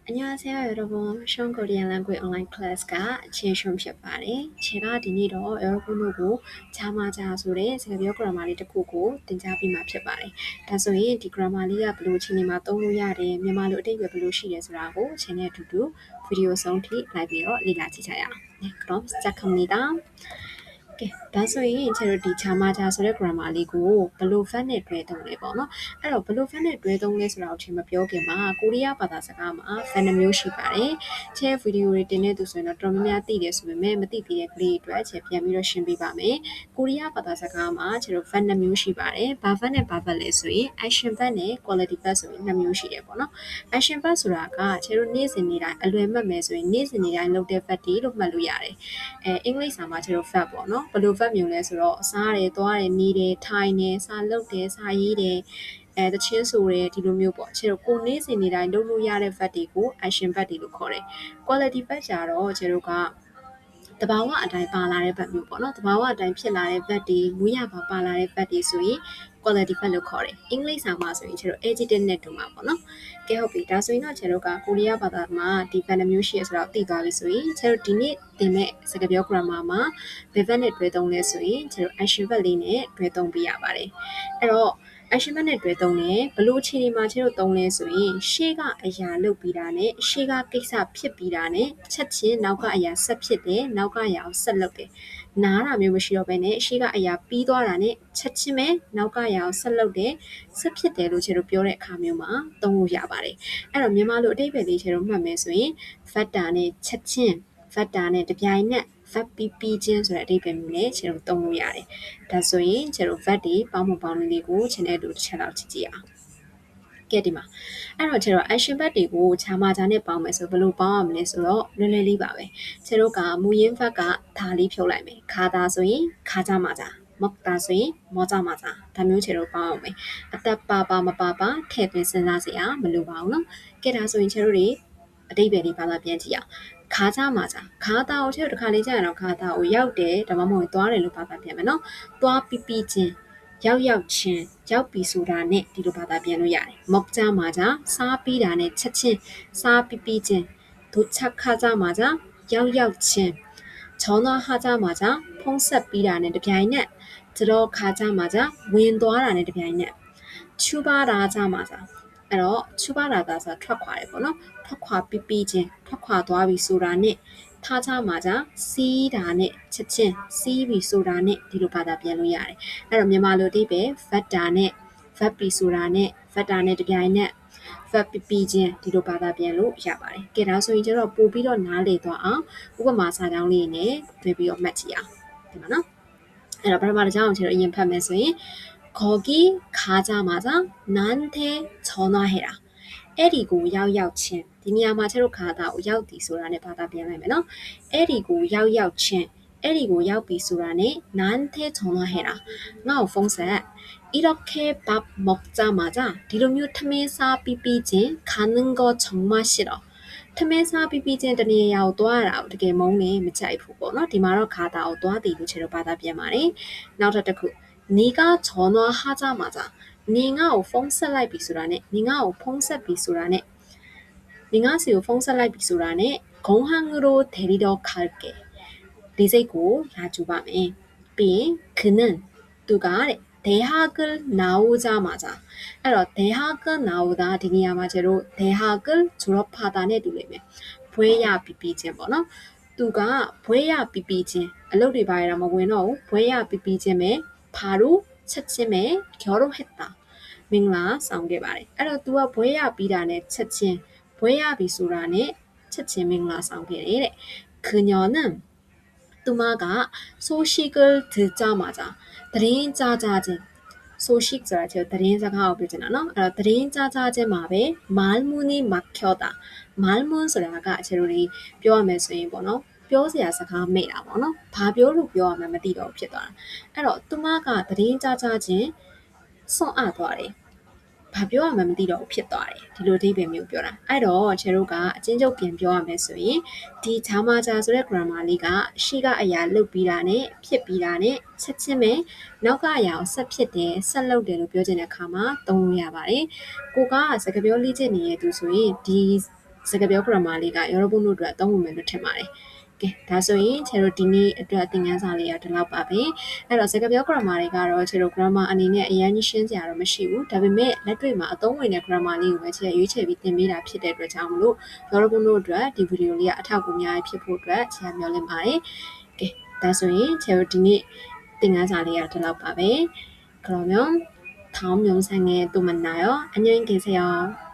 안녕하세요, 여러분. Sean Korean Language Online Class가 진숑 ဖြစ်ပါတယ်. 제가 디니로 여러분하고 자마자 소리 제가 그라마리 듣고တင်ကြပြီးမှာ ဖြစ်ပါတယ်. ဒါဆိုရင် ဒီ grammarly가 ဘယ်လိုအခြေအနေမှာသုံးလို့ရတယ်, မြန်မာလိုအဓိပ္ပာယ်ဘယ်လိုရှိလဲဆိုတာကို 쟤네အတူတူ ဗီဒီယိုဆုံးထိလိုက်ပြီးတော့လေ့လာကြည့်ကြရအောင်. 네, 그럼 시작합니다. 다소인 제로 디 자마자 소리 grammarly고 블루 팬의 되동네 번호.အဲ့တော့ 블루 팬의 되동네ဆိုတာကိုချိန်မပြောခင်မှာကိုရီးယားဘာသာစကားမှာ fan တစ်မျိုးရှိပါတယ်။ချက်ဗီဒီယိုတွေတင်နေသူဆိုရင်တော့တော်တော်များများသိတယ်ဆိုပေမဲ့မသိသေးတဲ့ကလေးတွေအတွက်ချက်ပြန်ပြီးတော့ရှင်းပြပါမယ်။ကိုရီးယားဘာသာစကားမှာကျတော့ fan တစ်မျိုးရှိပါတယ်။ဘာ fan နဲ့ဘာ fan လဲဆိုရင် action fan နဲ့ quality fan ဆိုရင်နှစ်မျိုးရှိတယ်ပေါ့နော်။ action fan ဆိုတာကကျတော့နေ့စဉ်နေ့တိုင်းအလွယ်မှတ်မယ်ဆိုရင်နေ့စဉ်နေ့တိုင်းလုပ်တဲ့ fan တွေလို့မှတ်လို့ရတယ်။အင်္ဂလိပ်စာမှာကျတော့ fan ပေါ့နော်။ဘယ်လို fan မျိုးလဲဆိုတော့စားတယ်၊သွားတယ်၊နေတယ်၊ထိုင်တယ်၊စာလုပ်တယ်၊စာရေးတယ်တချင်းဆိုတယ်ဒီလိုမျိုးပေါ့ကျတော့ကိုနေ့စဉ်နေ့တိုင်းလုပ်လို့ရတဲ့ fat တွေကို action fat တွေလို့ခေါ်တယ် quality fat ကြတော့ကျတော့ကတဘာဝအတိုင်းပါလာတဲ့ fat မျိုးပေါ့နော်တဘာဝအတိုင်းဖြစ်လာတဲ့ fat တွေမူရပါလာတဲ့ fat တွေဆိုရင် quality fat လို့ခေါ်တယ်အင်္ဂလိပ်စာမှာဆိုရင်ကျတော့ adjective နဲ့တူမှာပေါ့နော်ကဲဟုတ်ပြီဒါဆိုရင်တော့ကျတော့ကကိုရီးယားဘာသာမှာဒီ fat မျိုးရှိရဆိုတော့သိသွားပြီဆိုရင်ကျတော့ဒီနေ့သင်မဲ့စကားပြော grammar မှာဘယ် fat နဲ့တွဲသုံးလဲဆိုရင်ကျတော့ action fat လေးနဲ့တွဲသုံးပြရပါတယ်အဲ့တော့action fat နဲ့တွဲသုံးတယ်ဘလို့အခြေအနေမှာကျတော့သုံးလဲဆိုရင်ရှေ့ကအရာလုပ်ပြီးတာနဲ့ရှေ့ကကိစ္စဖြစ်ပြီးတာနဲ့ချက်ချင်းနောက်ကအရာဆက်ဖြစ်တယ်နောက်ကအရာကိုဆက်လုပ်တယ်နားတာမျိုးမရှိတော့ဘဲနဲ့ရှေ့ကအရာပြီးသွားတာနဲ့ချက်ချင်းပဲနောက်ကအရာကိုဆက်လုပ်တယ်ဆက်ဖြစ်တယ်လို့ကျတော့ပြောတဲ့အခါမျိုးမှာသုံးလို့ရပါတယ်အဲ့တော့မြန်မာလိုအဓိပ္ပာယ်လေးကျတော့မှတ်မယ်ဆိုရင် factor နဲ့ချက်ချင်း factor နဲ့တပြိုင်နက် verb ပြီးချင်းဆိုတဲ့အဓိပ္ပာယ်မျိုးနဲ့ကျတော့သုံးလို့ရတယ်ဒါဆိုရင်ကျတော့ verb တွေပေါင်းမပေါင်းလေးကိုခြေနဲ့တူတစ်ချက်လောက်ကြည့်ကြည့်အောင်ကဲဒီမှာအဲ့တော့ကျတော့ action verb တွေကိုဂျာမာဂျာနဲ့ပေါင်းမယ်ဆိုဘယ်လိုပေါင်းရမလဲဆိုတော့လွယ်လွယ်လေးပါပဲကျတော့ကမူရင်း verb ကဒါလေးဖြုတ်လိုက်မယ်ခါတာဆိုရင်ခါကြမှာကြမောက်တာဆိုရင်မောကြမှာကြဒါမျိုးကျတော့ပေါင်းအောင်မယ်အသက်ပါမပါထည့်သွင်းစဉ်းစားစရာမလိုပါဘူးเนาะကဲဒါဆိုရင်ကျတော့တွေအဓိပ္ပာယ်လေးဘာသာပြန်ကြည့်အောင်ခါကြမှာကြခါတာကိုကျတော့တစ်ခါလေးကြာရင်တော့ခါတာကိုရောက်တယ်ဒါမှမဟုတ်သွားတယ်လို့ဘာသာပြန်မယ်เนาะသွားပြီးချင်းရောက်ချင်းရောက်ပြီဆိုတာနဲ့ဒီလိုဘာသာပြန်လို့ရတယ်မောက်ကြမှာကြစားပြီးတာနဲ့ချက်ချင်းစားပြီးချင်းဒုချက်ခါကြမှာကြရောက်ချင်း전화하자마자ဖုန်းဆက်ပြီးတာနဲ့တပြိုင်နက်들어가자마자ဝင်သွားတာနဲ့တပြိုင်နက်출발하자마자အဲ့တော့출발하다ဆိုတာထွက်ခွာတယ်ပေါ့နော်ထွက်ခွာပြီးချင်းထွက်ခွာသွားပြီဆိုတာနဲ့타자마자စီးတာနဲ့ချက်ချင်းစီးပြီဆိုတာနဲ့ဒီလိုဘာသာပြန်လို့ရတယ်အဲ့တော့မြန်မာလိုအဓိပ္ပာယ် factor နဲ့ verb ပြီးဆိုတာနဲ့ factor နဲ့တပြိုင်နက် verb ပြီးချင်းဒီလိုဘာသာပြန်လို့ရပါတယ်ကဲဒါဆိုရင်ကျတော့ပို့ပြီးတော့နားလည်သွားအောင်ဥပမာစာကြောင်းလေးနဲ့တွေ့ပြီးတော့မှတ်ကြည့်အောင်ဒီမှာနော်အဲ့တော့ပထမတစ်ကြောင်းကိုကျတော့အရင်ဖတ်မယ်ဆိုရင်거기 가자마자 나한테 전화해라အဲ့ဒီကိုရောက်ချင်းဒီနေရာမှာကျတော့ခါတာကိုရောက်ပြီဆိုတာနဲ့ဘာသာပြန်လိုက်မယ်နော်အဲ့ဒီကိုရောက်ချင်းအဲ့ဒီကိုရောက်ပြီဆိုတာနဲ့나한테 전화해라ငါ့ကိုဖုန်းဆက် 이렇게 밥 먹자마자ဒီလိုမျိုးထမင်းစားပြီးချင်း가는 거 정말 싫어ထမင်းစားပြီးချင်းတနေရာကိုသွားရတာကိုတကယ်မုန်းနေမကြိုက်ဘူးပေါ့နော်ဒီမှာတော့ခါတာကိုသွားတည်လို့ချေတော့ဘာသာပြန်ပါတယ်နောက်တစ်ခု네가 전화하자마자 네가ဖုန်းဆက်လိုက်ပြီဆိုတာနဲ့네가ဖုန်းဆက်ပြီဆိုတာနဲ့네가စီကိုဖုန်းဆက်လိုက်ပြီဆိုတာနဲ့공항으로 데리러 갈게 네စိတ်ကိုလာကြည့်ပါမယ်ပြီးရင်그는သူကတဲ့대학을 나오자마자အဲ့တော့대학을 나오다ဒီနေရာမှာကျတော့대학을 졸업하다နဲ့တူလိမ့်မယ်ဘွဲရပြီးချင်းပေါ့နော်သူကဘွဲရပြီးချင်းအလုပ်တွေပါရတာမဝင်တော့ဘူးဘွဲရပြီးချင်းပဲ바로ချက်ချင်းပဲ결혼했다မင်္ဂလာဆောင်ခဲ့ပါတယ်အဲ့တော့ तू ကဘွဲရပြီးတာနဲ့ချက်ချင်းဘွဲရပြီဆိုတာနဲ့ချက်ချင်းမင်္ဂလာဆောင်ခဲ့တယ်တဲ့그녀는သူမက소식을 듣자마자သတင်းကြားချင်း소식ဆိုတာကျတော့သတင်းစကားကိုပြောချင်တာเนาะအဲ့တော့သတင်းကြားချင်းမှာပဲ말문이 막혀다 말문ဆိုတာကကျတော့ဒီပြောရမယ်ဆိုရင်ပေါ့နော်ပြောစရာစကားမေ့တာပေါ့နော်ဘာပြောလို့ပြောရမှန်းမသိတော့ဖြစ်သွားတာအဲ့တော့သူမကသတင်းကြားချင်းစွန့်အပ်သွားတယ်ဘာပြောရမှန်းမသိတော့ဘူးဖြစ်သွားတယ်ဒီလိုအဓိပ္ပာယ်မျိုးပြောတာအဲ့တော့ကျတို့ကအချင်းချုပ်ပြန်ပြောရမယ်ဆိုရင်ဒီဂျာမာဂျာဆိုတဲ့ grammar လေးကရှေ့ကအရာလုပ်ပြီးတာနဲ့ဖြစ်ပြီးတာနဲ့ချက်ချင်းပဲနောက်ကအရာကိုဆက်ဖြစ်တယ်ဆက်လုပ်တယ်လို့ပြောချင်တဲ့အခါမှာသုံးလို့ရပါတယ်ကိုကစကားပြောလေ့ကျင့်နေတဲ့သူဆိုရင်ဒီ စကားပြော grammar လေးက 여러분တို့အတွက်အသုံးဝင်မယ်လို့ထင်ပါတယ်ကဲဒါဆိုရင်ခြေတို့ဒီနေ့အတွက်သင်ခန်းစာလေးကဒီလောက်ပါပဲအဲ့တော့စကားပြော grammar တွေကတော့ခြေတို့ grammar အနေနဲ့အရင်ကြီးရှင်းစရာတော့မရှိဘူးဒါပေမဲ့လက်တွေ့မှာအသုံးဝင်တဲ့ grammar လေးကိုပဲခြေရွေးချယ်ပြီးသင်ပေးတာဖြစ်တဲ့အတွက်ကြောင့်မလို့ 여러분တို့အတွက်ဒီဗီဒီယိုလေးကအထောက်အကူအများကြီးဖြစ်ဖို့အတွက်ခြေမျှော်လင့်ပါတယ်ကဲဒါဆိုရင်ခြေတို့ဒီနေ့သင်ခန်းစာလေးကဒီလောက်ပါပဲ그러면 다음 영상에 또 만나요. 안녕히 계세요.